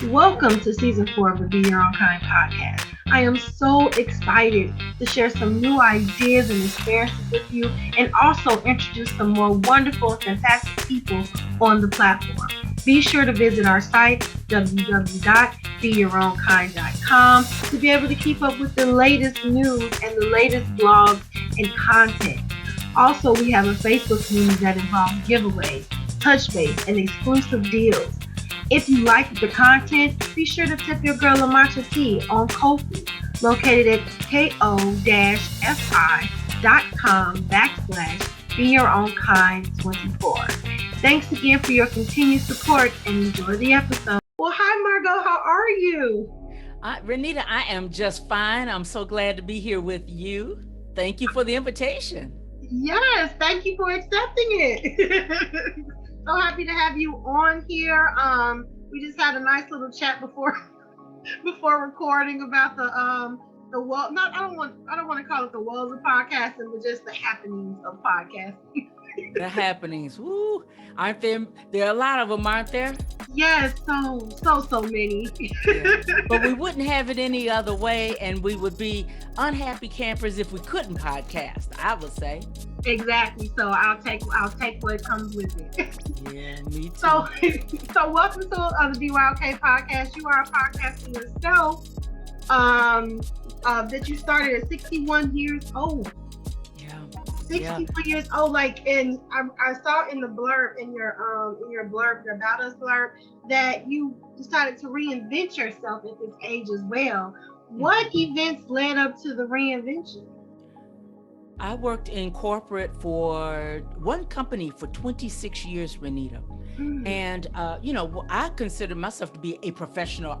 Welcome to season 4 of the Be Your Own Kind podcast. I am so excited to share some new ideas and experiences with you and also introduce some more wonderful and fantastic people on the platform. Be sure to visit our site, www.beyourownkind.com, to be able to keep up with the latest news and the latest blogs and content. Also, we have a Facebook community that involves giveaways, touch base, and exclusive deals. If you like the content, be sure to tip your girl a matcha tea on Ko-fi, located at ko-fi.com/be your own kind 24. Thanks again for your continued support and enjoy the episode. Well, hi Margo, how are you? Renita, I am just fine. I'm so glad to be here with you. Thank you for the invitation. Yes, thank you for accepting it. So happy to have you on here. We just had a nice little chat before before recording about the world. Not I don't want to call it the worlds of podcasting, but just the happenings of podcasting. The happenings. Woo. Aren't there? There are a lot of them, aren't there? Yes, so many. Yeah. But we wouldn't have it any other way, and we would be unhappy campers if we couldn't podcast, I would say. Exactly. So I'll take what comes with it. Yeah, me too. So welcome to the BYOK podcast. You are a podcaster yourself. That you started at 61 years old. Yeah. 61 years old. Like, and I saw in the blurb in your blurb, your about us blurb, that you decided to reinvent yourself at this age as well. What events led up to the reinvention? I worked in corporate for one company for 26 years, Renita. And I consider myself to be a professional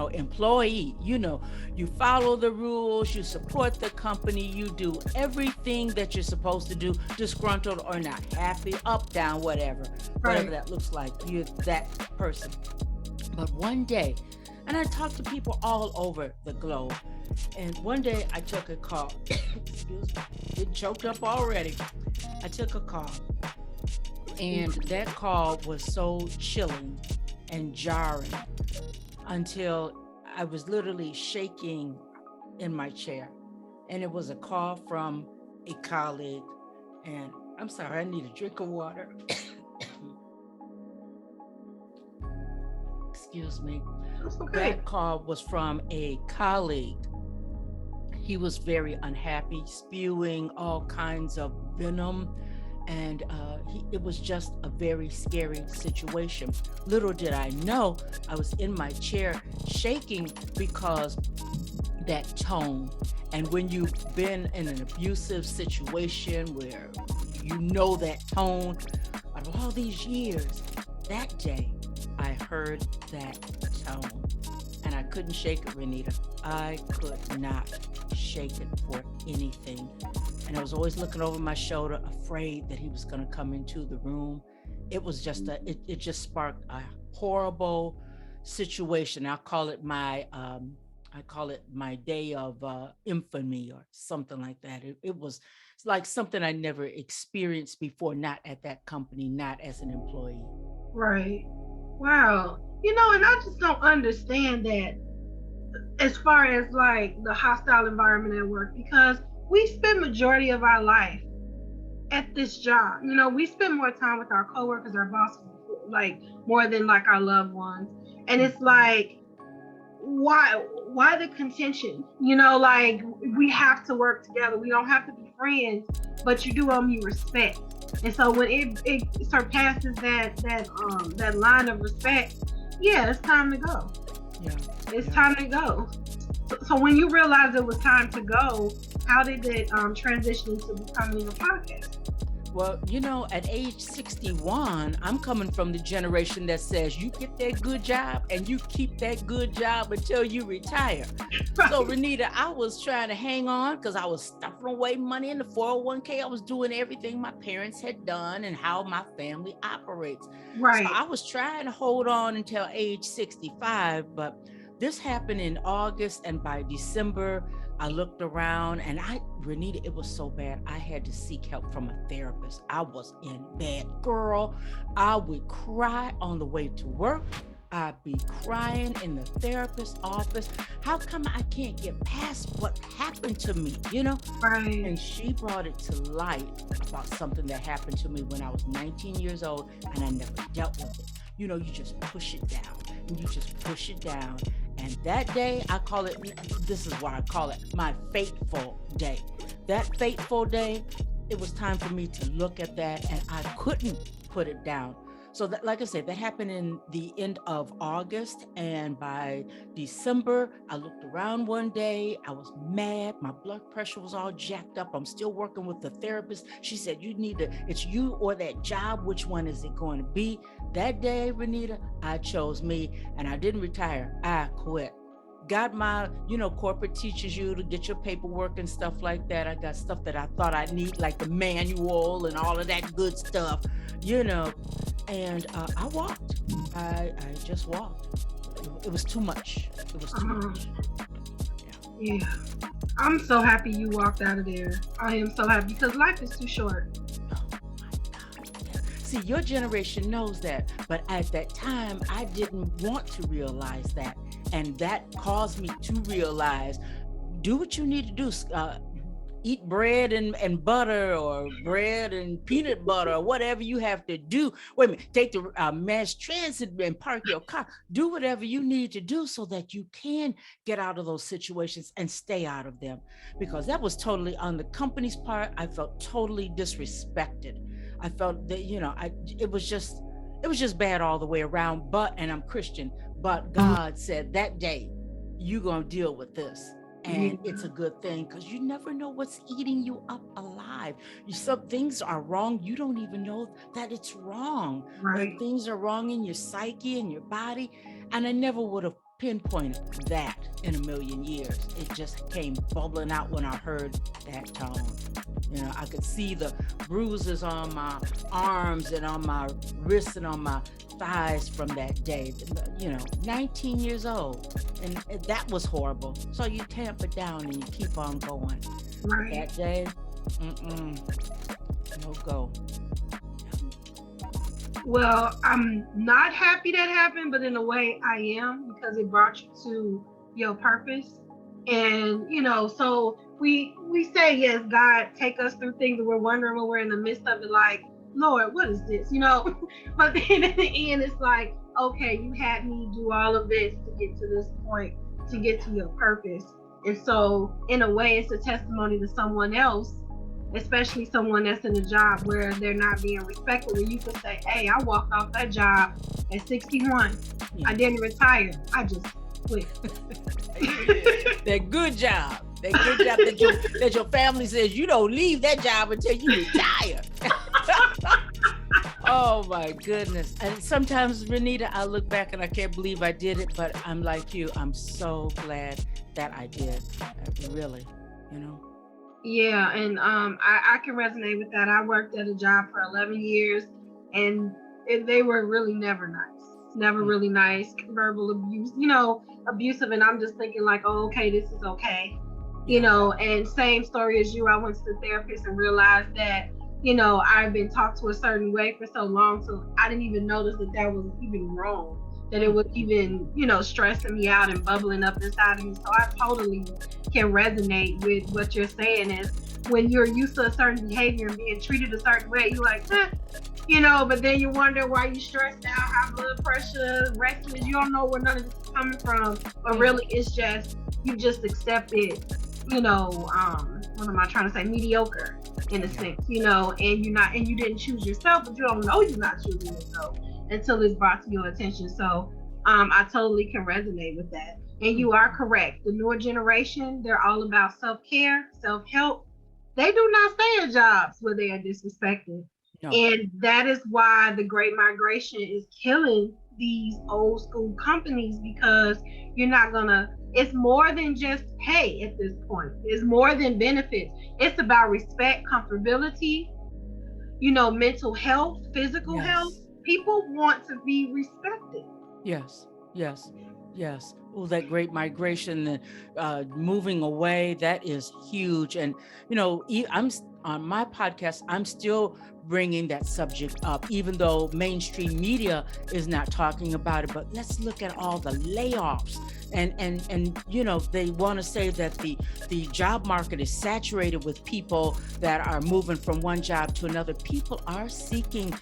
employee. You follow the rules, you support the company, you do everything that you're supposed to do, disgruntled or not, happy, up, down, whatever that looks like. You're that person. But one day, and I talked to people all over the globe. And one day I took a call. Excuse me, getting choked up already. I took a call. And that call was so chilling and jarring until I was literally shaking in my chair. And it was a call from a colleague. And I'm sorry, I need a drink of water. Excuse me. Okay. That call was from a colleague. He was very unhappy, spewing all kinds of venom. And it was just a very scary situation. Little did I know, I was in my chair shaking because that tone. And when you've been in an abusive situation where you know that tone, out of all these years, that day I heard that tone. And I couldn't shake it, Renita. I could not shake it for anything. And I was always looking over my shoulder, afraid that he was going to come into the room. It was just it just sparked a horrible situation. I call it my day of infamy or something like that. It's like something I never experienced before, not at that company, not as an employee. Right. Wow. And I just don't understand that as far as like the hostile environment at work, because we spend majority of our life at this job. We spend more time with our coworkers, our bosses, like more than like our loved ones. And it's like, why the contention? Like we have to work together. We don't have to be friends, but you do owe me respect. And so when it surpasses that line of respect, yeah, it's time to go. Yeah. It's time to go. So when you realized it was time to go, how did it transition into becoming a podcast? Well, at age 61, I'm coming from the generation that says you get that good job and you keep that good job until you retire. Right. So, Renita, I was trying to hang on because I was stuffing away money in the 401k. I was doing everything my parents had done and how my family operates. Right. So I was trying to hold on until age 65, but this happened in August, and by December, I looked around and Renita, it was so bad. I had to seek help from a therapist. I was in bed, girl. I would cry on the way to work. I'd be crying in the therapist's office. How come I can't get past what happened to me, you know? Right. And she brought it to light about something that happened to me when I was 19 years old and I never dealt with it. You know, you just push it down and you just push it down. And that day, I call it, this is why I call it my fateful day. That fateful day, it was time for me to look at that and I couldn't put it down. So that, like I said, that happened in the end of August, and by December, I looked around one day. I was mad. My blood pressure was all jacked up. I'm still working with the therapist. She said, "You need to. It's you or that job. Which one is it going to be?" That day, Renita, I chose me, and I didn't retire. I quit. Got my, corporate teaches you to get your paperwork and stuff like that. I got stuff that I thought I need, like the manual and all of that good stuff, you know. And I walked. I just walked. It was too much. It was too Uh-huh. much. Yeah. I'm so happy you walked out of there. I am so happy because life is too short. Oh my God. See, your generation knows that, but at that time, I didn't want to realize that. And that caused me to realize, do what you need to do. Eat bread and butter, or bread and peanut butter, or whatever you have to do. Wait a minute, take the mass transit and park your car. Do whatever you need to do so that you can get out of those situations and stay out of them. Because that was totally on the company's part. I felt totally disrespected. I felt that, it was just bad all the way around. And I'm Christian, but God said that day, you're going to deal with this. And it's a good thing, because you never know what's eating you up alive. Some things are wrong. You don't even know that it's wrong. Right. Things are wrong in your psyche and your body. And I never would have pinpointed that in a million years. It just came bubbling out when I heard that tone. I could see the bruises on my arms and on my wrists and on my thighs from that day. 19 years old. And that was horrible. So you tamp it down and you keep on going. Right. That day, no go. Well, I'm not happy that happened, but in a way I am, because it brought you to your purpose. And so we say, yes, God, take us through things that we're wondering when we're in the midst of it, like, Lord, what is this? But then in the end, it's like, okay, you had me do all of this to get to this point, to get to your purpose. And so in a way, it's a testimony to someone else, especially someone that's in a job where they're not being respected, where you can say, hey, I walked off that job at 61. I didn't retire. I just quit. That good job. That good job that your family says you don't leave that job until you retire. Oh my goodness. And sometimes, Renita, I look back and I can't believe I did it, but I'm like you. I'm so glad that I did. Really, Yeah, and I can resonate with that. I worked at a job for 11 years, and they were really never nice. Never really nice. Verbal abuse, abusive. And I'm just thinking like, oh, okay, this is okay. And same story as you. I went to the therapist and realized that, I've been talked to a certain way for so long, so I didn't even notice that was even wrong. That it was even, stressing me out and bubbling up inside of me. So I totally can resonate with what you're saying, is when you're used to a certain behavior and being treated a certain way, you're like, but then you wonder why you stressed out, high blood pressure, restless, you don't know where none of this is coming from. But really it's just, you just accepted, what am I trying to say? Mediocre in a sense, and you didn't choose yourself, but you don't know you're not choosing yourself until it's brought to your attention. So I totally can resonate with that. And you are correct. The newer generation, they're all about self-care, self-help. They do not stay in jobs where they are disrespected. No. And that is why the Great Migration is killing these old school companies, because you're not gonna, it's more than just pay at this point. It's more than benefits. It's about respect, comfortability, mental health, physical health. People want to be respected. Yes. Yes. Oh, that great migration, moving away, that is huge. And, on my podcast, I'm still bringing that subject up, even though mainstream media is not talking about it. But let's look at all the layoffs. And they want to say that the job market is saturated with people that are moving from one job to another. People are seeking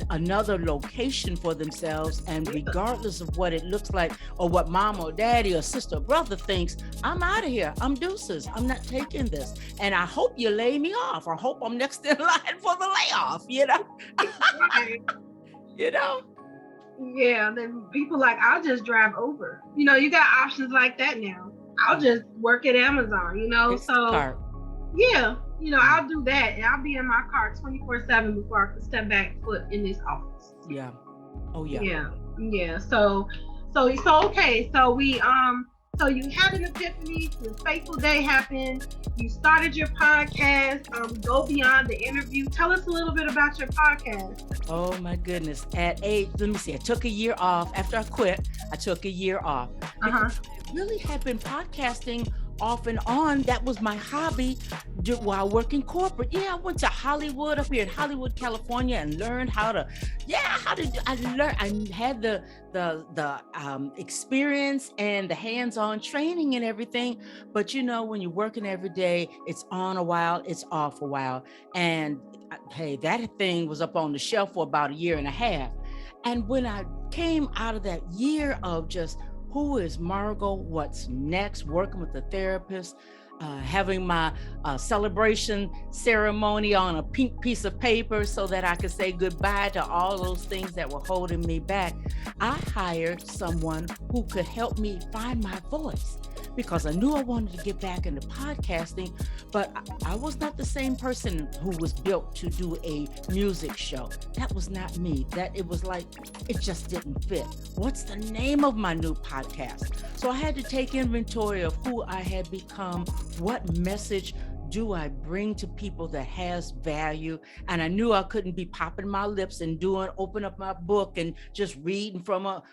another location for themselves, and regardless of what it looks like or what mom or daddy or sister or brother thinks, I'm out of here, I'm deuces, I'm not taking this, and I hope you lay me off, or hope I'm next in line for the layoff. Right. You know Yeah, then people like, I'll just drive over. You got options like that now. I'll just work at Amazon, so Instacart. yeah, I'll do that, and I'll be in my car 24/7 before I can step back foot in this office. Yeah. Oh yeah. Yeah, yeah. So okay. So you had an epiphany. Your fateful day happened. You started your podcast. Go beyond the interview. Tell us a little bit about your podcast. Oh my goodness. Let me see, I took a year off. After I quit, I took a year off. Because I really had been podcasting off and on. That was my hobby while working corporate. Yeah, I went to Hollywood, up here in Hollywood, California, and learned I had the experience and the hands-on training and everything. But when you're working every day, it's on a while, it's off a while. And hey, that thing was up on the shelf for about a year and a half. And when I came out of that year of just, who is Margo? What's next? Working with the therapist, having my celebration ceremony on a pink piece of paper so that I could say goodbye to all those things that were holding me back. I hired someone who could help me find my voice, because I knew I wanted to get back into podcasting, but I was not the same person who was built to do a music show. That was not me. It was like, it just didn't fit. What's the name of my new podcast? So I had to take inventory of who I had become, what message do I bring to people that has value? And I knew I couldn't be popping my lips and open up my book and just reading from a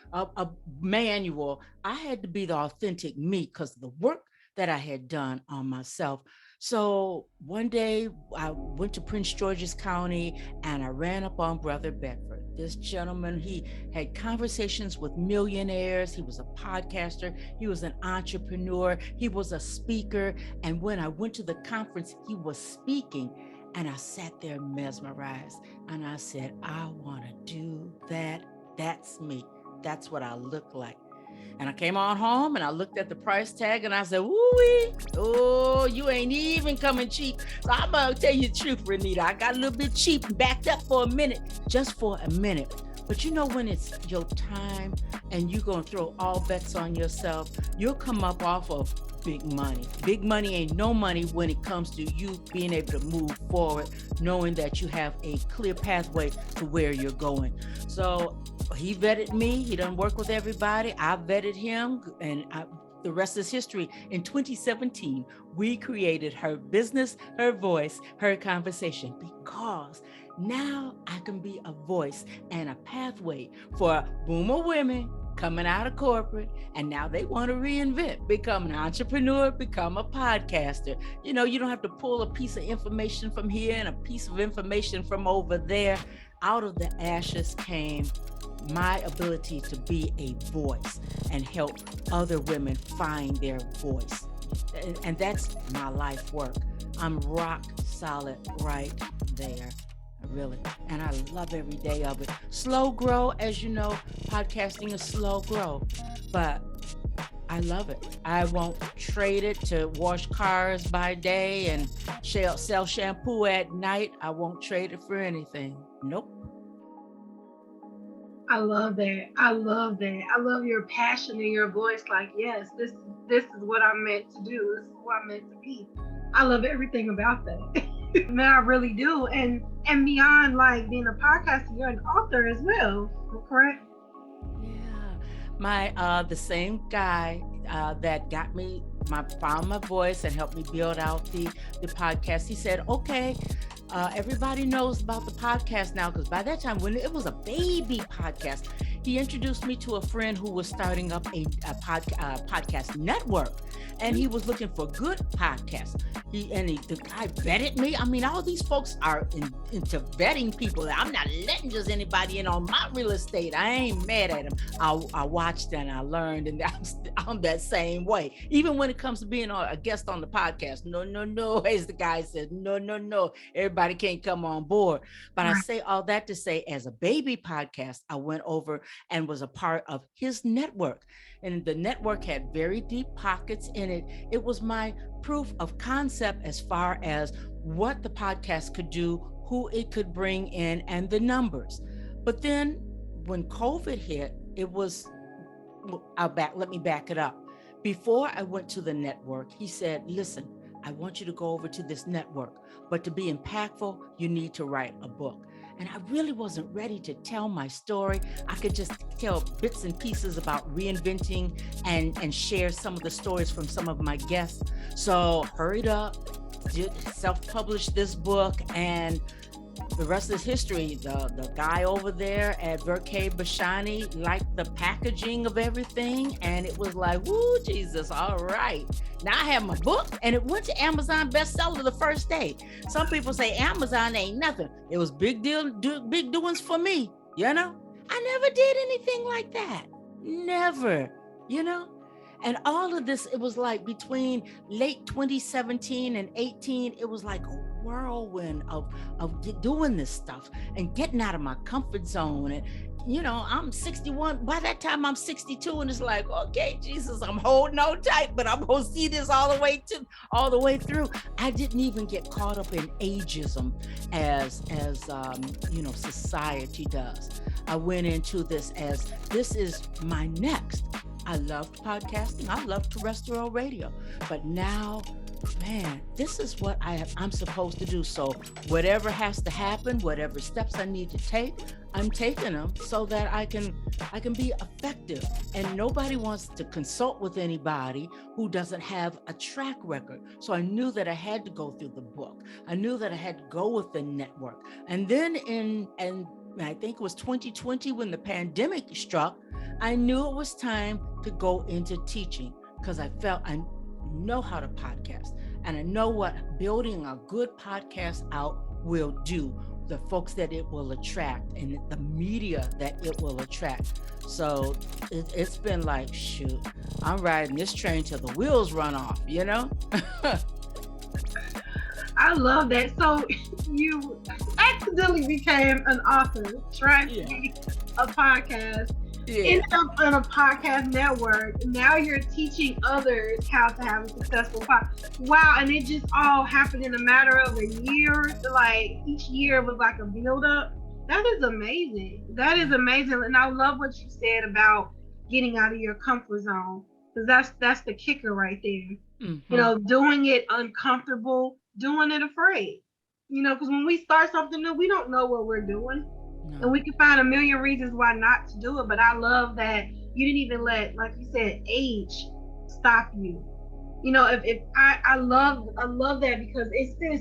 manual. I had to be the authentic me because of the work that I had done on myself. So one day I went to Prince George's County and I ran up on Brother Bedford. This gentleman, he had conversations with millionaires. He was a podcaster. He was an entrepreneur. He was a speaker. And when I went to the conference, he was speaking. And I sat there mesmerized. And I said, I want to do that. That's me. That's what I look like. And I came on home and I looked at the price tag and I said, woo-wee, oh, you ain't even coming cheap. So I'm going to tell you the truth, Renita. I got a little bit cheap and backed up for a minute, just for a minute. But when it's your time and you're going to throw all bets on yourself, you'll come up off of big money. Big money ain't no money when it comes to you being able to move forward, knowing that you have a clear pathway to where you're going. So he vetted me. He done work with everybody. I vetted him, and the rest is history. In 2017, we created Her Business, Her Voice, Her Conversation, because now I can be a voice and a pathway for boomer women coming out of corporate, and now they want to reinvent, become an entrepreneur, become a podcaster. You don't have to pull a piece of information from here and a piece of information from over there. Out of the ashes came my ability to be a voice and help other women find their voice. And that's my life work. I'm rock solid right there. Really. And I love every day of it. Slow grow, as you know, podcasting is slow grow, but I love it. I won't trade it to wash cars by day and sell shampoo at night. I won't trade it for anything. Nope. I love that. I love that. I love your passion in your voice. Like, yes, this is what I'm meant to do. This is what I'm meant to be. I love everything about that. Man, I really do. And beyond like being a podcaster, you're an author as well, correct? Yeah. The same guy that got me found my voice and helped me build out the podcast. He said, okay, everybody knows about the podcast now, because by that time, when it was a baby podcast, he introduced me to a friend who was starting up podcast network, and he was looking for good podcasts. The guy vetted me. I mean, all these folks are into vetting people. I'm not letting just anybody in on my real estate. I ain't mad at him. I watched and I learned, and I'm that same way. Even when it comes to being a guest on the podcast, no, as the guy said, no, everybody can't come on board. But I say all that to say, as a baby podcast, I went over and was a part of his network. And the network had very deep pockets in it. It was my proof of concept as far as what the podcast could do, who it could bring in, and the numbers. But then when COVID hit, it was, let me back it up. Before I went to the network, he said, listen, I want you to go over to this network, but to be impactful, you need to write a book. And I really wasn't ready to tell my story. I could just tell bits and pieces about reinventing and share some of the stories from some of my guests. So hurried up, self-published this book, and the rest is history. The guy over there at BYOK Bashani liked the packaging of everything, and it was like, woo, Jesus, all right. Now I have my book, and it went to Amazon bestseller the first day. Some people say Amazon ain't nothing. It was big doings for me, you know? I never did anything like that. Never, you know? And all of this, it was like between late 2017 and 18, it was like a whirlwind of doing this stuff and getting out of my comfort zone. And, you know, I'm 61. By that time, I'm 62. And it's like, okay, Jesus, I'm holding on tight, but I'm going to see this all the way through. I didn't even get caught up in ageism as society does. I went into this as this is my next. I loved podcasting. I loved terrestrial radio. But now, man, this is what I'm supposed to do. So whatever has to happen, whatever steps I need to take, I'm taking them so that I can be effective. And nobody wants to consult with anybody who doesn't have a track record. So I knew that I had to go through the book. I knew that I had to go with the network. And then I think it was 2020 when the pandemic struck, I knew it was time to go into teaching because I felt I know how to podcast and I know what building a good podcast out will do, the folks that it will attract and the media that it will attract. So it's been like, shoot, I'm riding this train till the wheels run off, you know? I love that. So you accidentally became an author, trying to be a podcast. Ended up on a podcast network. Now you're teaching others how to have a successful podcast. Wow, and it just all happened in a matter of a year. Like each year was like a build up. That is amazing. That is amazing. And I love what you said about getting out of your comfort zone. Because that's the kicker right there. Mm-hmm. You know, doing it uncomfortable, doing it afraid. You know, because when we start something new, we don't know what we're doing. No. And we can find a million reasons why not to do it. But I love that you didn't even let, like you said, age stop you. You know, if I love that because it's this,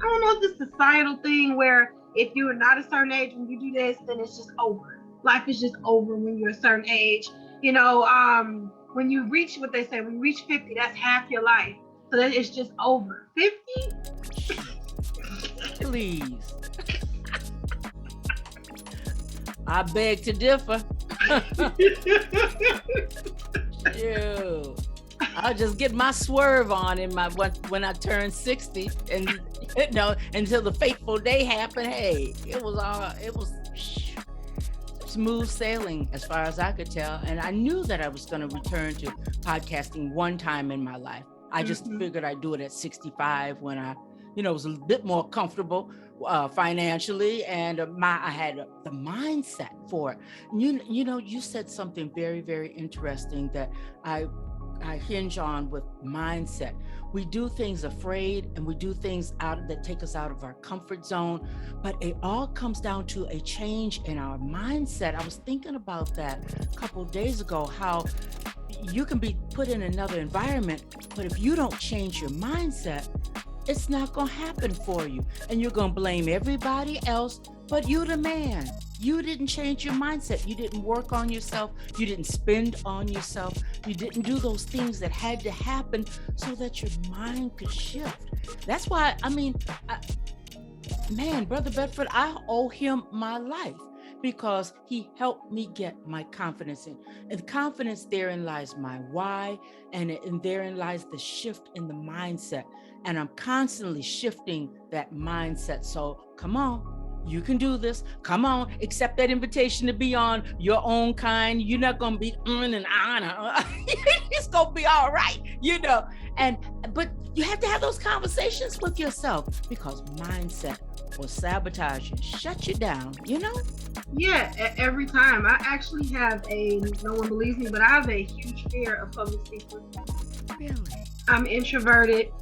I don't know, this societal thing where if you're not a certain age, when you do this, then it's just over. Life is just over when you're a certain age. You know, when you reach what they say, when you reach 50, that's half your life. So that it's just over. 50? Please. I beg to differ. Ew. I'll just get my swerve on when I turn 60, and you know, until the fateful day happened. Hey, it was smooth sailing as far as I could tell, and I knew that I was going to return to podcasting one time in my life. I just figured I'd do it at 65 when I, was a bit more comfortable financially, and I had the mindset for it. You said something very, very interesting that I hinge on with mindset. We do things afraid, and we do things that take us out of our comfort zone, but it all comes down to a change in our mindset. I was thinking about that a couple of days ago, how you can be put in another environment, but if you don't change your mindset, it's not going to happen for you. And you're going to blame everybody else, but you the man. you didn't change your mindset. You didn't work on yourself. You didn't spend on yourself. You didn't do those things that had to happen so that your mind could shift. That's why, man, Brother Bedford, I owe him my life because he helped me get my confidence in. And confidence, therein lies my why, and therein lies the shift in the mindset. And I'm constantly shifting that mindset. So come on. You can do this. Come on, accept that invitation to be on your own kind. You're not gonna be on and on. It's gonna be all right, but you have to have those conversations with yourself because mindset will sabotage you, shut you down, Yeah, every time. I actually have no one believes me, but I have a huge fear of public speaking. Really? I'm introverted,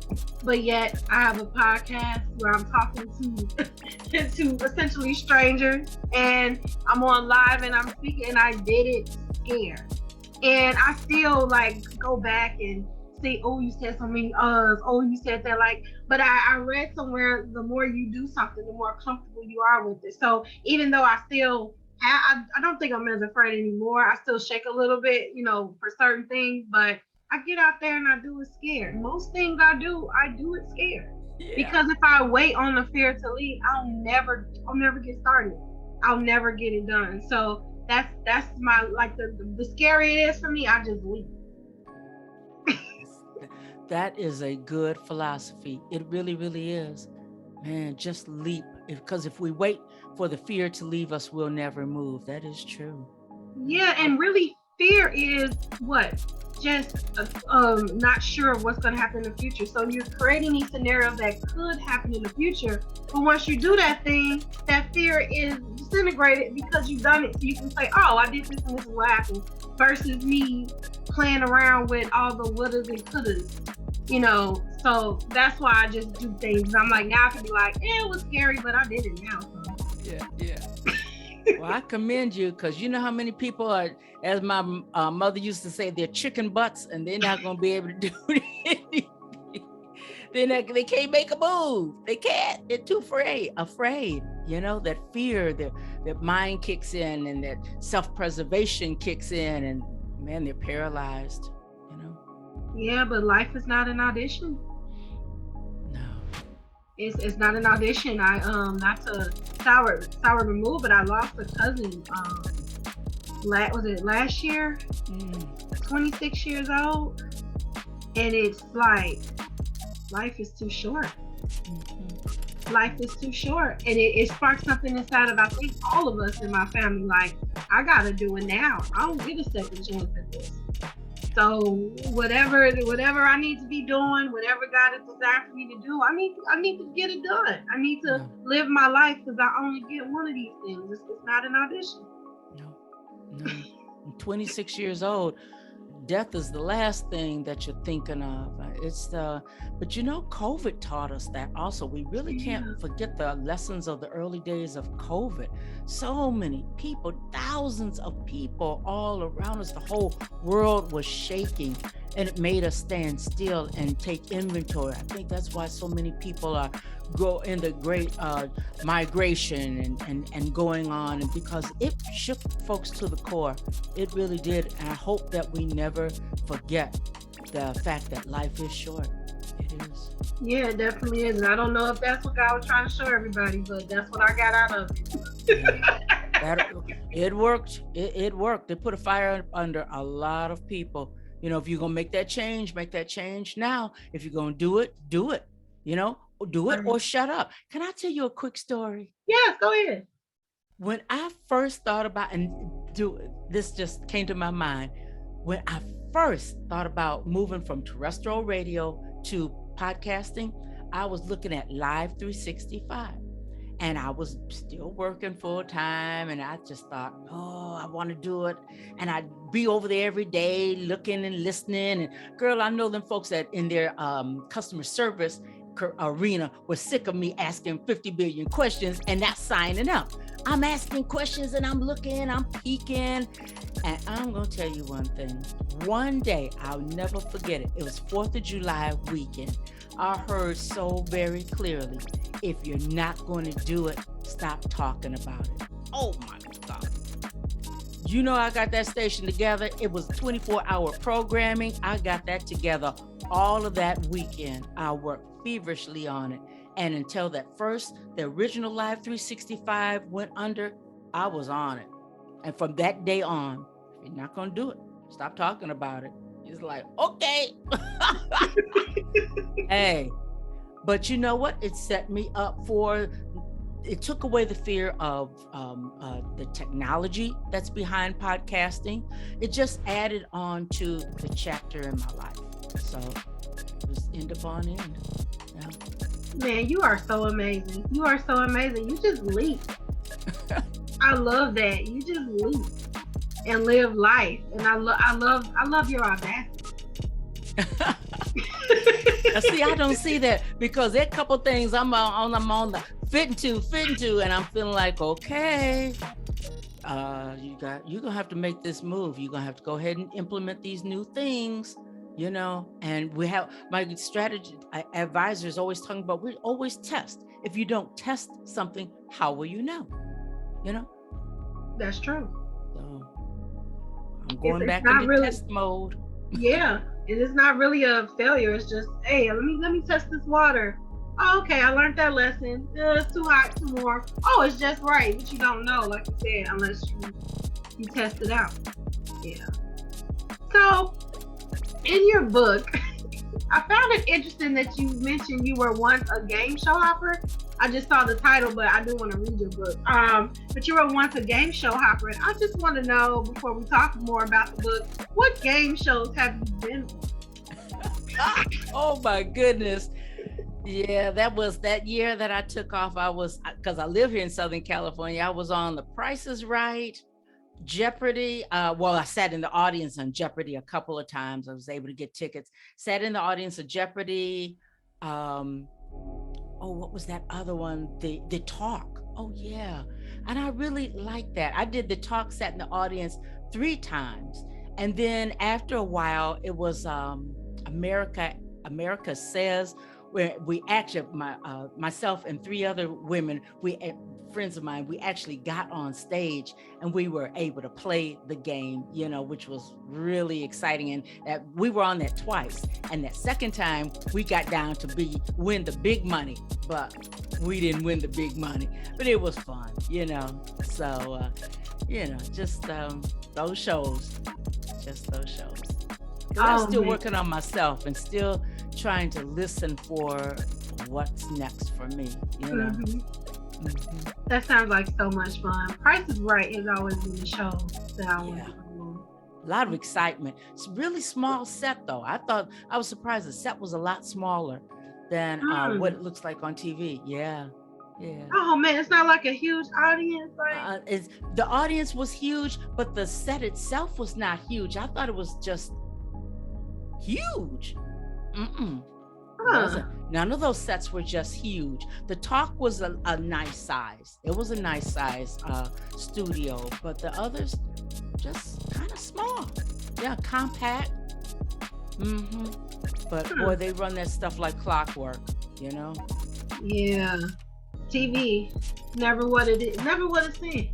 but yet I have a podcast where I'm talking to essentially strangers, and I'm on live and I'm speaking, and I did it scared. And I still go back and say, oh, you said so many oh, you said that, but I read somewhere the more you do something, the more comfortable you are with it. So even though I still I don't think I'm as afraid anymore. I still shake a little bit, for certain things, but I get out there and I do it scared. Most things I do it scared. Yeah. Because if I wait on the fear to lead, I'll never get started. I'll never get it done. So that's my the scary it is for me, I just leave. That is a good philosophy. It really, really is. Man, just leap. Because if we wait for the fear to leave us, we'll never move. That is true. Yeah, and really fear is what? Just not sure of what's going to happen in the future. So you're creating these scenarios that could happen in the future. But once you do that thing, that fear is disintegrated because you've done it. So you can say, oh, I did this and this is what happened. Versus me playing around with all the wouldas and couldas. So that's why I just do things. I'm like, now I can be like, it was scary, but I did it now. So. Yeah. Well, I commend you because you know how many people are, as my mother used to say, they're chicken butts and they're not going to be able to do anything. They can't make a move. They can't. They're too afraid. That fear, that mind kicks in and that self-preservation kicks in, and man, they're paralyzed. Yeah, but life is not an audition. No. It's not an audition. I not to sour the mood, but I lost a cousin. Was it last year? 26 years old, and it's like life is too short. Mm-hmm. Life is too short, and it sparked something inside of I think all of us in my family. Like, I gotta do it now. I don't get a second chance at this. So whatever I need to be doing, whatever God has designed for me to do, I need to get it done. I need to live my life because I only get one of these things. It's not an audition. No. I'm 26 years old. Death is the last thing that you're thinking of. But COVID taught us that also. We really can't forget the lessons of the early days of COVID. So many people, thousands of people all around us. The whole world was shaking, and it made us stand still and take inventory. I think that's why so many people go in the great migration and going on, and because it shook folks to the core. It really did. And I hope that we never forget the fact that life is short. It is. Yeah, it definitely is. And I don't know if that's what God was trying to show everybody, but that's what I got out of it. It worked. It worked. It put a fire under a lot of people. If you're going to make that change now. If you're going to do it, do it. Do it or shut up. Can I tell you a quick story? Yes, go ahead. When I first thought about, this just came to my mind, when I first thought about moving from terrestrial radio to podcasting, I was looking at Live 365. And I was still working full time, and I just thought, I want to do it. And I'd be over there every day looking and listening. And girl, I know them folks that in their customer service arena were sick of me asking 50 billion questions and not signing up. I'm asking questions and I'm looking, I'm peeking. And I'm going to tell you one thing. One day, I'll never forget it. It was 4th of July weekend. I heard so very clearly, if you're not going to do it, stop talking about it. Oh my God. You know, I got that station together. It was 24-hour programming. I got that together all of that weekend. I worked feverishly on it. And until that first, the original Live 365 went under, I was on it. And from that day on, if you're not going to do it, stop talking about it. It's like, okay. Hey, but you know what? It set me up for, it took away the fear of the technology that's behind podcasting. It just added on to the chapter in my life. So it was end upon end. Yeah. Man, you are so amazing. You are so amazing. You just leap. I love that. You just leap and live life. And I love your audacity. See, I don't see that because there are a couple things I'm on the fitting to, and I'm feeling like, okay, you're gonna have to make this move. You're gonna have to go ahead and implement these new things, you know. And we have my strategy advisors always talking about, we always test. If you don't test something, how will you know? You know. That's true. So I'm going back into really, test mode. Yeah. And it's not really a failure. It's just, hey, let me test this water. Oh, okay, I learned that lesson. It's too hot, too warm. Oh, it's just right, but you don't know, like you said, unless you test it out. Yeah. So, in your book, I found it interesting that you mentioned you were once a game show hopper. I just saw the title, but I do want to read your book. But you were once a game show hopper, and I just want to know, before we talk more about the book, what game shows have you been on? Oh my goodness. Yeah, that was that year that I took off. Because I live here in Southern California, I was on The Price is Right, Jeopardy. I sat in the audience on Jeopardy a couple of times. I was able to get tickets. Sat in the audience of Jeopardy. What was that other one? The Talk. Oh yeah. And I really liked that. I did The Talk, sat in the audience 3 times. And then after a while, it was America Says, where we actually, myself and 3 other women, friends of mine, we actually got on stage and we were able to play the game, you know, which was really exciting. And that we were on that twice. And that second time we got down to win the big money, but we didn't win the big money, but it was fun, you know? So, just those shows. I'm still working on myself and still trying to listen for what's next for me, you know? Mm-hmm. That sounds like so much fun. Price is Right has always been the show that I want to do. A lot of excitement. It's a really small set though. I was surprised the set was a lot smaller than what it looks like on TV. Yeah. Oh man, it's not like a huge audience. The audience was huge, but the set itself was not huge. I thought it was just huge. None of those sets were just huge. The Talk was a nice size. It was a nice size studio, but the others just kind of small. Yeah, compact. But boy, they run that stuff like clockwork, you know? Yeah. TV, never what it seems.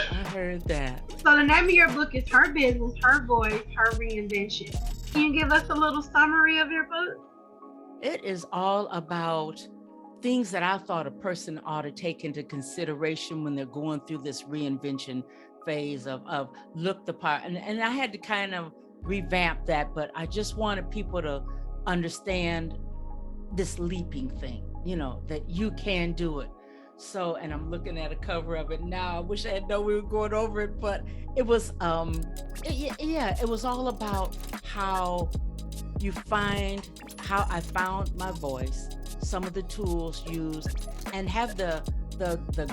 I heard that. So the name of your book is Her Business, Her Voice, Her Reinvention. Can you give us a little summary of your book? It is all about things that I thought a person ought to take into consideration when they're going through this reinvention phase of look the part. And I had to kind of revamp that, but I just wanted people to understand this leaping thing, you know, that you can do it. So, and I'm looking at a cover of it now. I wish I had known we were going over it, but it was, it was all about how I found my voice, some of the tools used, and have the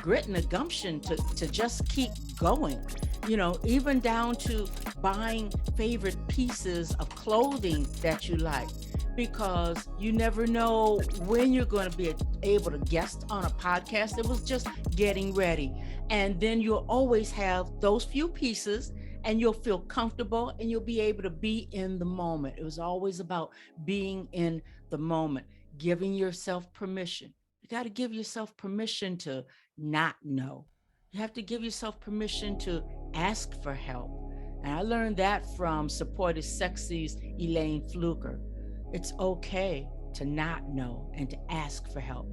grit and the gumption to just keep going, you know, even down to buying favorite pieces of clothing that you like, because you never know when you're going to be able to guest on a podcast. It was just getting ready. And then you'll always have those few pieces and you'll feel comfortable and you'll be able to be in the moment. It was always about being in the moment, giving yourself permission. You got to give yourself permission to not know. You have to give yourself permission to ask for help. And I learned that from Support is Sexy's Elaine Fluker. It's okay to not know and to ask for help.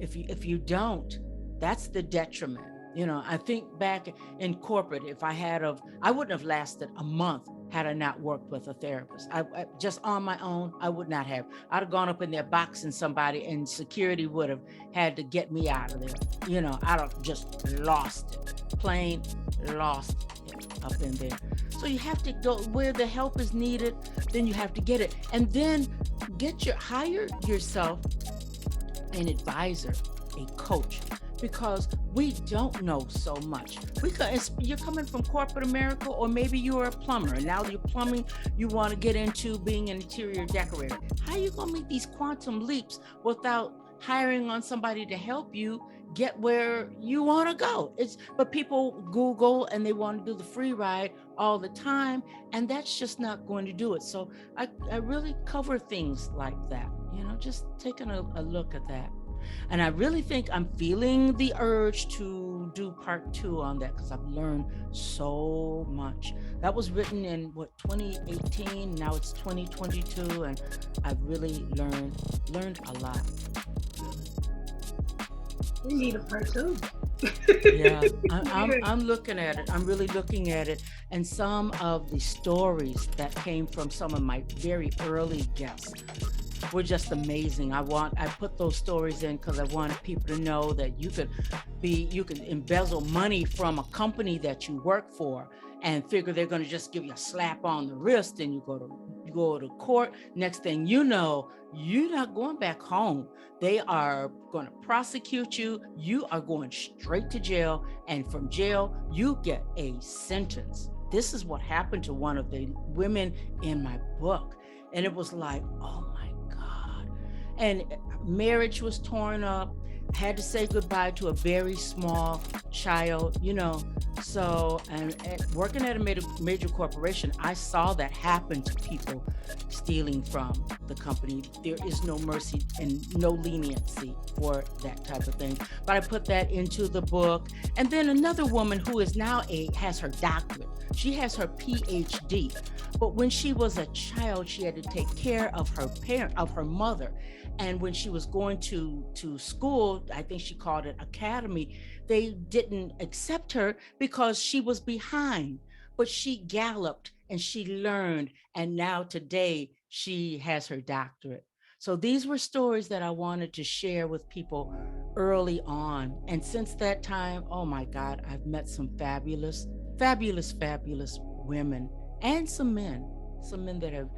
If you don't, that's the detriment. I think back in corporate, if I wouldn't have lasted a month had I not worked with a therapist. I just on my own, I would not have. I'd have gone up in there boxing somebody, and security would have had to get me out of there. I'd have just lost it, plain lost it up in there. So you have to go where the help is needed. Then you have to get it, and then hire yourself an advisor, a coach, because we don't know so much. You're coming from corporate America, or maybe you're a plumber, and now you're plumbing, you want to get into being an interior decorator. How are you going to make these quantum leaps without hiring on somebody to help you get where you want to go? But people Google and they want to do the free ride all the time, and that's just not going to do it. So I really cover things like that, just taking a look at that. And I really think I'm feeling the urge to do part 2 on that, because I've learned so much. That was written in 2018. Now it's 2022, and I've really learned a lot. We need a part 2. Yeah, I'm looking at it. I'm really looking at it, and some of the stories that came from some of my very early guests were just amazing. I put those stories in because I wanted people to know that you can embezzle money from a company that you work for and figure they're going to just give you a slap on the wrist, and you go to court. Next thing you know, you're not going back home. They are going to prosecute you. You are going straight to jail, and from jail, you get a sentence. This is what happened to one of the women in my book. And it was like, oh my God. And marriage was torn up. Had to say goodbye to a very small child, So, and working at a major corporation, I saw that happen to people stealing from the company. There is no mercy and no leniency for that type of thing. But I put that into the book. And then another woman who is now has her doctorate. She has her PhD. But when she was a child, she had to take care of her mother. And when she was going to school, I think she called it academy, they didn't accept her because she was behind. But she galloped and she learned. And now today she has her doctorate. So these were stories that I wanted to share with people early on. And since that time, oh my God, I've met some fabulous, fabulous, fabulous women and some men that have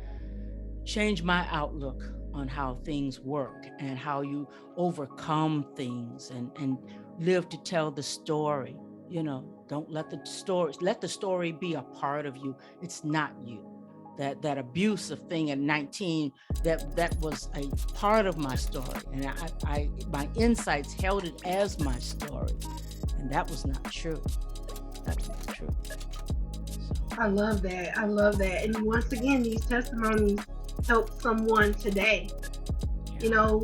changed my outlook on how things work and how you overcome things and live to tell the story. Don't let the story be a part of you. It's not you. That abusive thing at 19, that was a part of my story, and I my insights held it as my story, and that was not true. That was not true. I love that. And once again, these testimonies help someone today.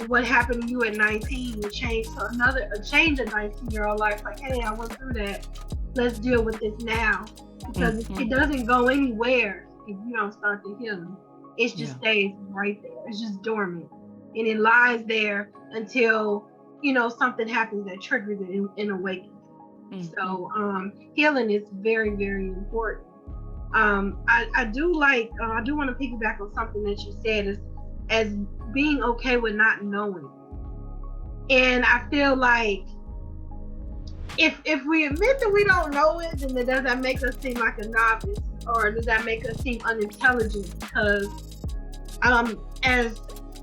What happened to you at 19 will change a 19-year-old life. Like, hey, I went through that. Let's deal with this now, because it doesn't go anywhere if you don't start the healing. It just stays right there. It's just dormant, and it lies there until something happens that triggers it and awakens. So healing is very, very important. I do want to piggyback on something that you said as being okay with not knowing. And I feel like if we admit that we don't know it, then does that make us seem like a novice, or does that make us seem unintelligent? Because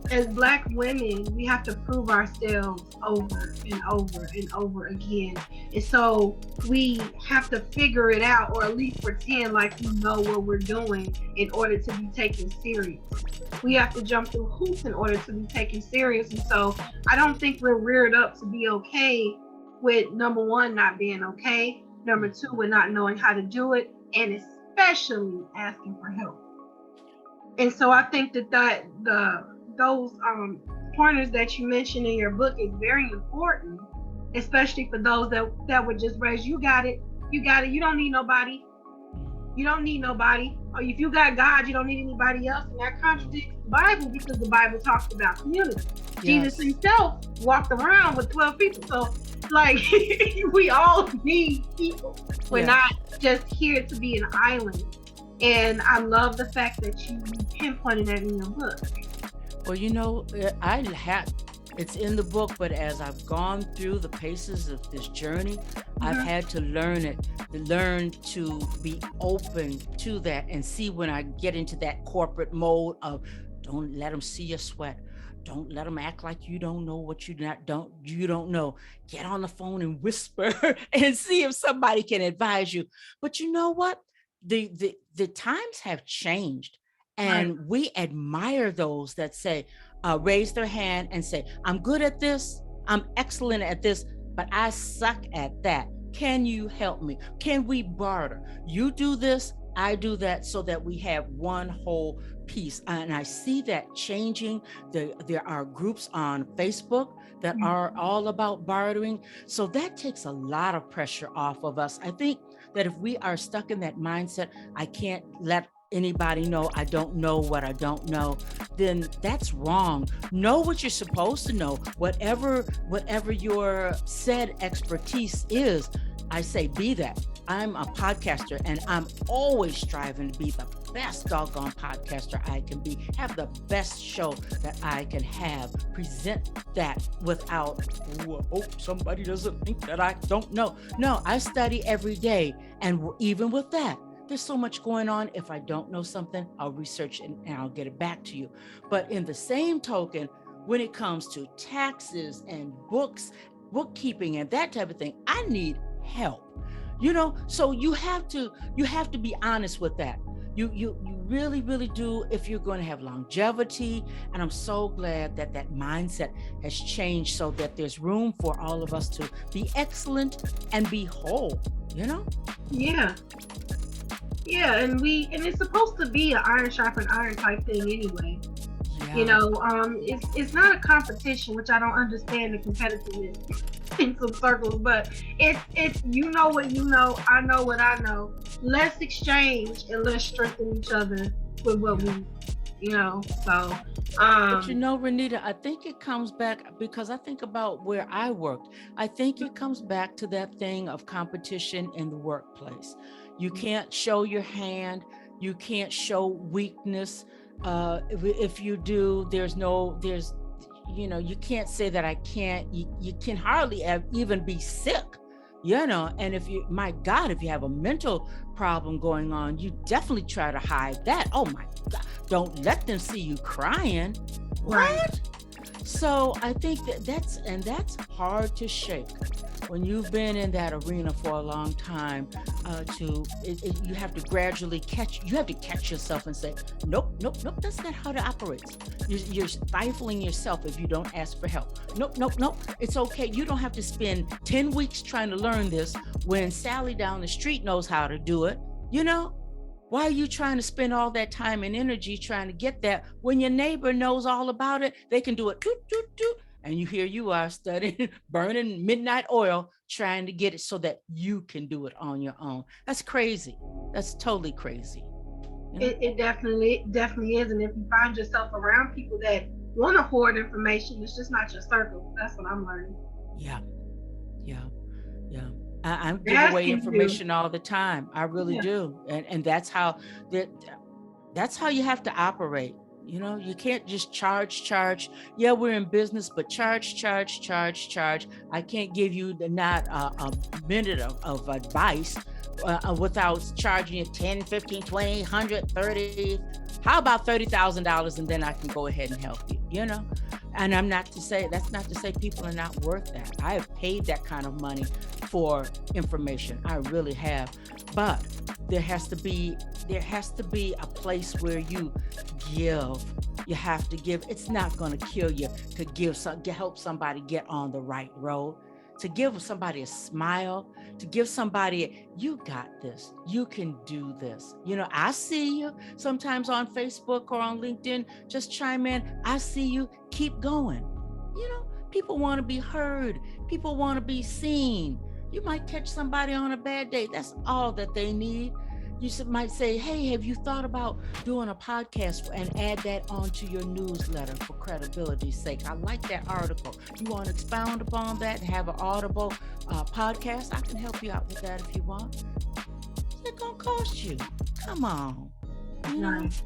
as Black women, we have to prove ourselves over and over and over again. And so we have to figure it out, or at least pretend like we know what we're doing in order to be taken serious. We have to jump through hoops in order to be taken serious. And so I don't think we're reared up to be okay with, number one, not being okay. Number two, with not knowing how to do it, and especially asking for help. And so I think that those pointers that you mentioned in your book is very important, especially for those that were just raised. You got it. You got it. You don't need nobody. You don't need nobody. Or if you got God, you don't need anybody else. And that contradicts the Bible, because the Bible talks about community. Yes. Jesus himself walked around with 12 people. So, like, we all need people. We're not just here to be an island. And I love the fact that you pinpointed that in your book. Well, it's in the book, but as I've gone through the paces of this journey, I've had to learn to be open to that, and see when I get into that corporate mode of, don't let them see you sweat. Don't let them act like you don't know what you don't know. Get on the phone and whisper and see if somebody can advise you. But you know what? The times have changed, and we admire those that say, raise their hand and say, I'm good at this, I'm excellent at this, but I suck at that. Can you help me? Can we barter? You do this, I do that, so that we have one whole piece. And I see that changing. There are groups on Facebook that are all about bartering. So that takes a lot of pressure off of us. I think that if we are stuck in that mindset, I can't let anybody know I don't know what I don't know, then that's wrong. Know what you're supposed to know. Whatever your said expertise is, I say be that. I'm a podcaster, and I'm always striving to be the best doggone podcaster I can be, have the best show that I can have, present that without, hope somebody doesn't think that I don't know. No, I study every day. And even with that, there's so much going on. If I don't know something, I'll research it and I'll get it back to you. But in the same token, when it comes to taxes and books, bookkeeping and that type of thing, I need help. So you have to be honest with that. You really, really do, if you're going to have longevity. And I'm so glad that mindset has changed, so that there's room for all of us to be excellent and be whole, Yeah. Yeah, and it's supposed to be an iron sharpened iron type thing anyway. Yeah. It's not a competition, which I don't understand the competitiveness in some circles, but it's you know what you know, I know what I know. Let's exchange and let's strengthen each other with what we, so. But Renita, I think it comes back, because I think about where I worked. I think it comes back to that thing of competition in the workplace. You can't show your hand. You can't show weakness. If you do, you can't say that I can't. You can hardly even be sick, and if you have a mental problem going on, you definitely try to hide that. Oh my God, don't let them see you crying. Right. What? So I think that's hard to shake when you've been in that arena for a long time. You have to gradually catch yourself and say, nope, that's not how it operates. You're stifling yourself if you don't ask for help. Nope, it's okay. You don't have to spend 10 weeks trying to learn this when Sally down the street knows how to do it. Why are you trying to spend all that time and energy trying to get that when your neighbor knows all about it? They can do it, doot, doot, doot. And here you are studying, burning midnight oil, trying to get it so that you can do it on your own. That's crazy. That's totally crazy. It definitely is. And if you find yourself around people that want to hoard information, it's just not your circle. That's what I'm learning. Yeah. I give away information all the time. I really do. And that's how you have to operate. You can't just charge. Yeah, we're in business, but charge. I can't give you not a minute of advice without charging you 10, 15, 20, 100, 30. How about $30,000, and then I can go ahead and help you, And that's not to say people are not worth that. I have paid that kind of money for information. I really have. But there has to be a place where you give. You have to give. It's not going to kill you to help somebody get on the right road. To give somebody a smile, to give somebody, you got this, you can do this. I see you sometimes on Facebook or on LinkedIn, just chime in. I see you, keep going. People want to be heard. People want to be seen. You might catch somebody on a bad day. That's all that they need. You might say, hey, have you thought about doing a podcast and add that onto your newsletter for credibility's sake? I like that article. You want to expound upon that and have an audible podcast? I can help you out with that if you want. It's going to cost you. Come on. Nice.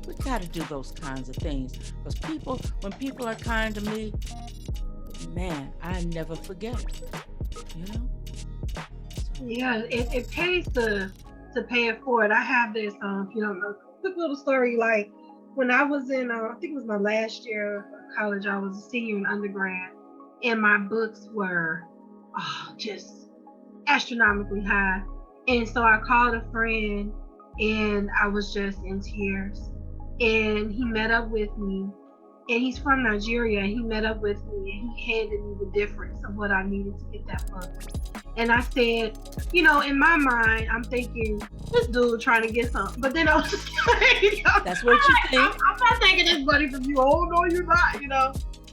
We got to do those kinds of things, because when people are kind to me, man, I never forget it. Yeah, it pays to pay it forward. I have this, if you don't know, quick little story. Like when I was in, I think it was my last year of college, I was a senior in undergrad, and my books were just astronomically high. And so I called a friend, and I was just in tears. And he met up with me, and he's from Nigeria. He met up with me, and he handed me the difference of what I needed to get that book. And I said, in my mind, I'm thinking, this dude trying to get something. But then I was just like, that's what you think. I'm not taking this money from you. Oh, no, you're not,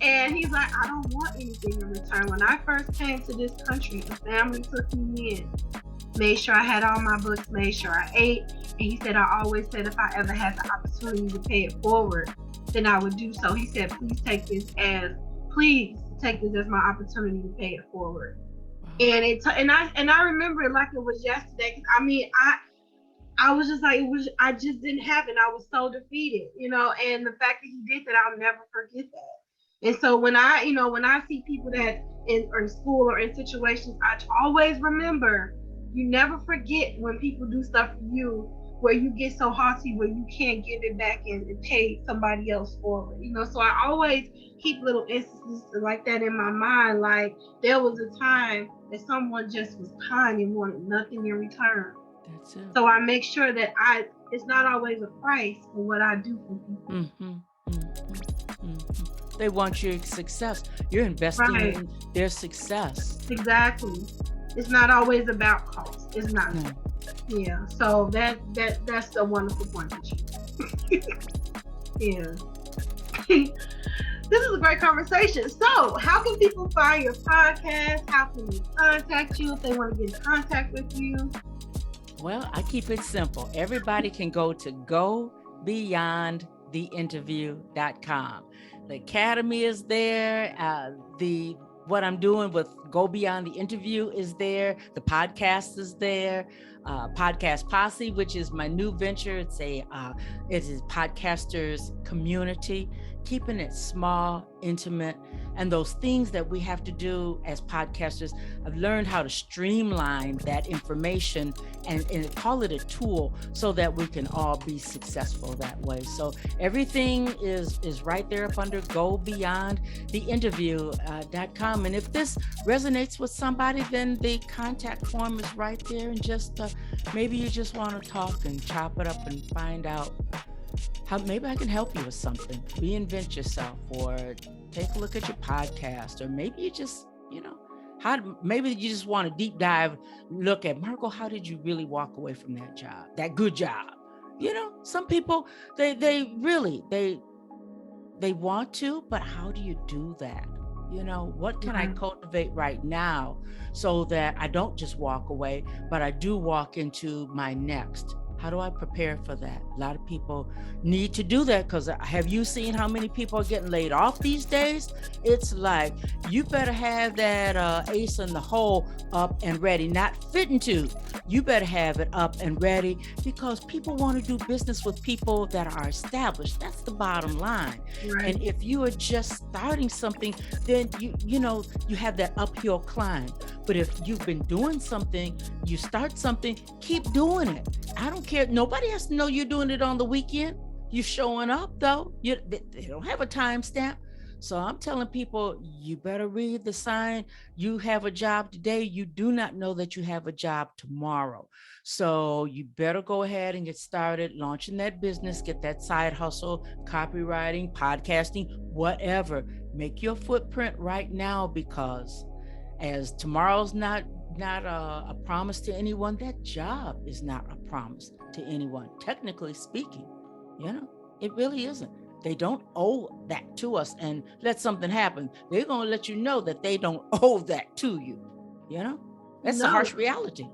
And he's like, I don't want anything in return. When I first came to this country, a family took me in, made sure I had all my books, made sure I ate. And he said, I always said if I ever had the opportunity to pay it forward, then I would do so. He said, please take this as my opportunity to pay it forward. And I remember it like it was yesterday. I was just like, I just didn't have it. I was so defeated, and the fact that he did that, I'll never forget that. And so when I see people that in school or in situations, I always remember, you never forget when people do stuff for you where you get so haughty where you can't give it back and pay somebody else for it. So I always keep little instances like that in my mind. Like there was a time that someone just was kind and wanted nothing in return. That's it. So I make sure that it's not always a price for what I do for people. They want your success. You're investing in their success. Exactly. It's not always about cost. It's not. Yeah. So that's a wonderful point that you. Yeah. This is a great conversation. So, how can people find your podcast? How can they contact you if they want to get in contact with you? Well, I keep it simple. Everybody can go to gobeyondtheinterview.com. The academy is there. What I'm doing with Go Beyond the Interview is there. The podcast is there. Podcast Posse, which is my new venture. It is podcasters community, keeping it small, intimate, and those things that we have to do as podcasters. I've learned how to streamline that information and call it a tool so that we can all be successful that way. So everything is right there up under gobeyondtheinterview.com. And if this resonates with somebody, then the contact form is right there. And just maybe you just want to talk and chop it up and find out how maybe I can help you with something. Reinvent yourself, or take a look at your podcast, or maybe you just, maybe you just want to deep dive look at, Margo, how did you really walk away from that job, that good job? Some people, they really want to, but how do you do that? What can I cultivate right now so that I don't just walk away, but I do walk into my next? How do I prepare for that? A lot of people need to do that, because have you seen how many people are getting laid off these days? It's like, you better have that ace in the hole up and ready, not fitting to. You better have it up and ready, because people want to do business with people that are established. That's the bottom line. Right. And if you are just starting something, then you have that uphill climb. But if you've been doing something, you start something, keep doing it. I don't care. Nobody has to know you're doing it on the weekend. You're showing up, though. They don't have a timestamp. So I'm telling people, you better read the sign. You have a job today. You do not know that you have a job tomorrow. So you better go ahead and get started launching that business, get that side hustle, copywriting, podcasting, whatever. Make your footprint right now, because as tomorrow's not not a promise to anyone. That job is not a promise to anyone, technically speaking. You know, it really isn't. They don't owe that to us. And let something happen, they're going to let you know that they don't owe that to you. You know, that's the No, harsh reality.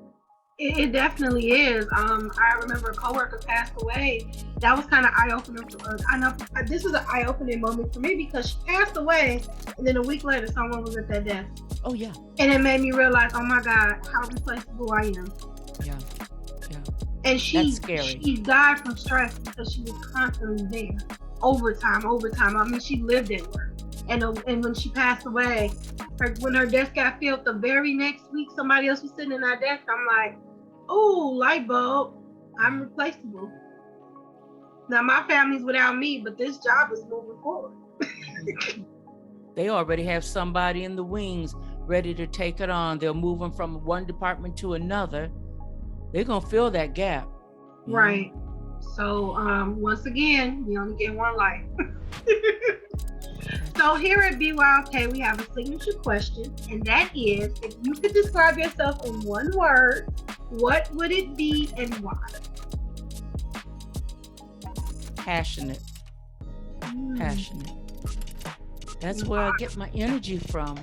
it definitely is. I remember a coworker passed away. That was kind of eye opening. I know this was an eye opening moment for me because she passed away, and then a week later, someone was at that desk. Oh yeah. And it made me realize, oh my God, how replaceable I am. Yeah. Yeah. And That's scary. she died from stress because she was constantly there, overtime. I mean, she lived at work. And when she passed away, when her desk got filled, the very next week somebody else was sitting in our desk. I'm like, oh, light bulb, I'm replaceable. Now my family's without me, but this job is moving forward. They already have somebody in the wings ready to take it on. They'll move them from one department to another. They're gonna fill that gap. Right. So once again, we only get one life. So here at BYOK, we have a signature question, and that is, if you could describe yourself in one word, what would it be and why? Passionate. Passionate. That's where I get my energy from.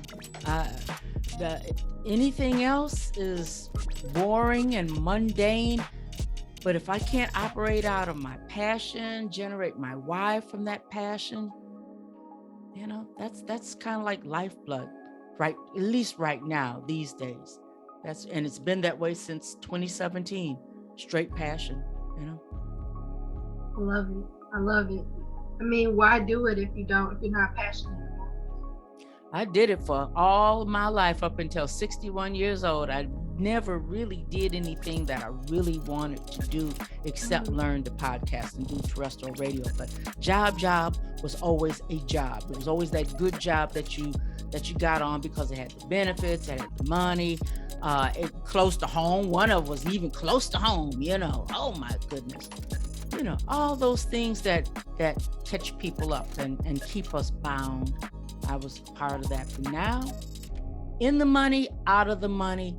Anything else is boring and mundane. But if I can't operate out of my passion, generate my why from that passion, you know, that's kind of like lifeblood, right? At least right now, these days. And it's been that way since 2017. Straight passion, you know. I love it. I mean, why do it if you're not passionate? I did it for all my life up until 61 years old. I never really did anything that I really wanted to do except learn the podcast and do terrestrial radio. But job was always a job. It was always that good job that you got on because it had the benefits, it had the money, it close to home. One of was even close to home, you know. Oh my goodness. You know, all those things that catch people up and keep us bound. I was part of that. But now, in the money, out of the money,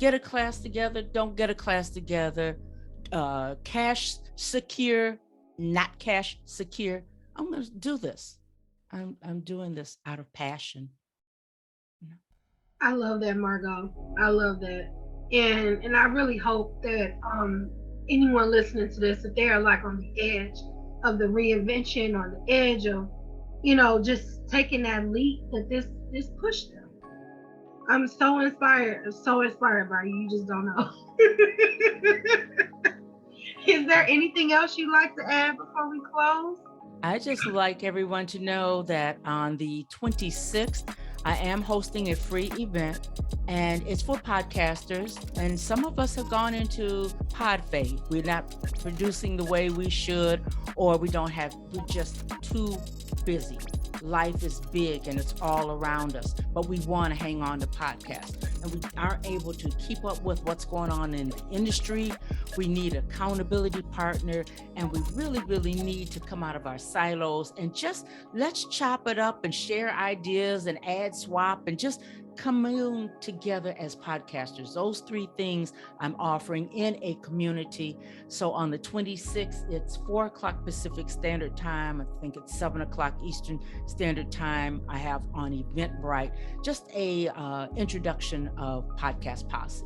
get a class together, don't get a class together, cash secure, not cash secure. I'm going to do this. I'm doing this out of passion. I love that, Margo. I love that. And I really hope that anyone listening to this, if they are like on the edge of the reinvention, on the edge of, you know, just taking that leap, that this pushed them. I'm so inspired by you. You just don't know. Is there anything else you'd like to add before we close? I just like everyone to know that on the 26th, I am hosting a free event, and it's for podcasters. And some of us have gone into pod fade. We're not producing the way we should, or we're just too busy. Life is big and it's all around us, but we want to hang on to podcasts, and we aren't able to keep up with what's going on in the industry. We need an accountability partner, and we really, really need to come out of our silos and just let's chop it up and share ideas and ad swap and just commune together as podcasters. Those three things I'm offering in a community. So on the 26th, it's 4:00 Pacific Standard Time. I think it's 7:00 Eastern Standard Time. I have on Eventbrite just a introduction of Podcast Posse.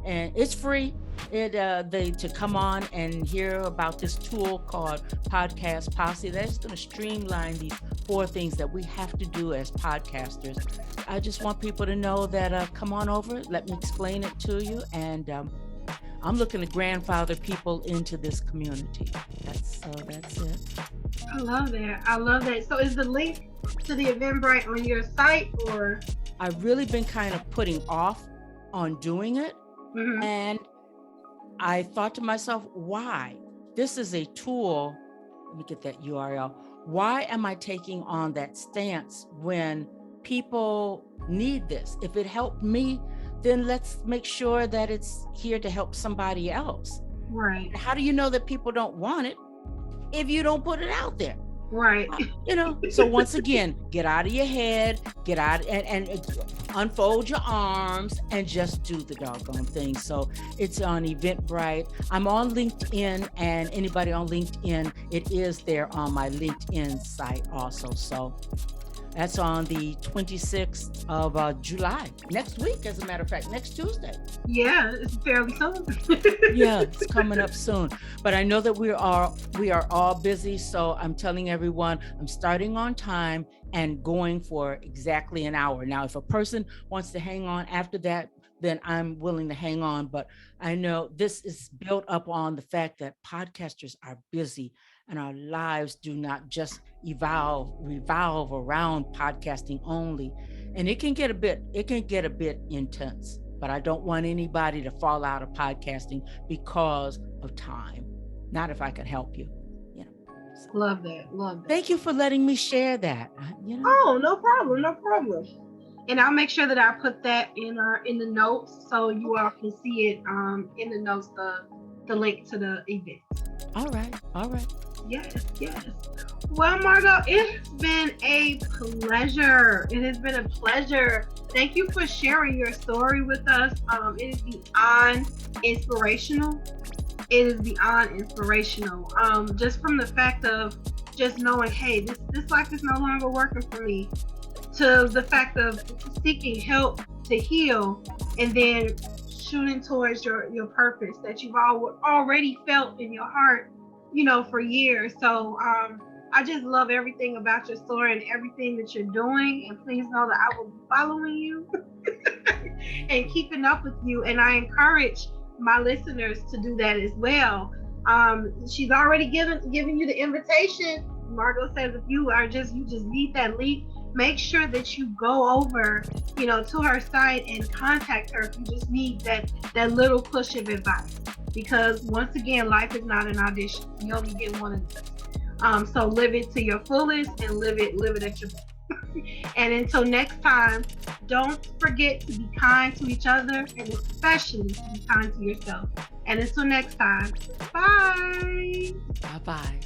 And it's free. To come on and hear about this tool called Podcast Posse that's going to streamline these 4 things that we have to do as podcasters. I just want people to know that come on over, let me explain it to you, and I'm looking to grandfather people into this community. That's it. I love that. So is the link to the Eventbrite on your site, or? I've really been kind of putting off on doing it. Mm-hmm. And I thought to myself, why? This is a tool. Let me get that URL. Why am I taking on that stance when people need this? If it helped me, then let's make sure that it's here to help somebody else. Right. How do you know that people don't want it if you don't put it out there? Right. So once again, get out of your head, get out and unfold your arms and just do the doggone thing. So it's on Eventbrite. I'm on LinkedIn, and anybody on LinkedIn, it is there on my LinkedIn site also. So that's on the 26th of July, next week, as a matter of fact, next Tuesday. Yeah, it's fairly soon. Yeah, it's coming up soon. But I know that we are all busy, so I'm telling everyone I'm starting on time and going for exactly an hour. Now, if a person wants to hang on after that, then I'm willing to hang on. But I know this is built up on the fact that podcasters are busy and our lives do not just revolve around podcasting only. And it can get a bit intense, but I don't want anybody to fall out of podcasting because of time. Not if I can help you. So. Love that. Thank you for letting me share that. Oh, no problem. And I'll make sure that I put that in the notes so you all can see it in the notes, the link to the event. All right. Yes. Well, Margo, it's been a pleasure. It has been a pleasure. Thank you for sharing your story with us. It is beyond inspirational. Just from the fact of just knowing, hey, this life is no longer working for me, to the fact of seeking help to heal, and then shooting towards your purpose that you've already felt in your heart, for years. So I just love everything about your story and everything that you're doing. And please know that I will be following you and keeping up with you. And I encourage my listeners to do that as well. She's already given you the invitation. Margo says if you just need that leap, make sure that you go over, to her site and contact her if you just need that little push of advice. Because once again, life is not an audition. You only get one of these. So live it to your fullest and live it at your best. And until next time, don't forget to be kind to each other, and especially be kind to yourself. And until next time, bye. Bye-bye.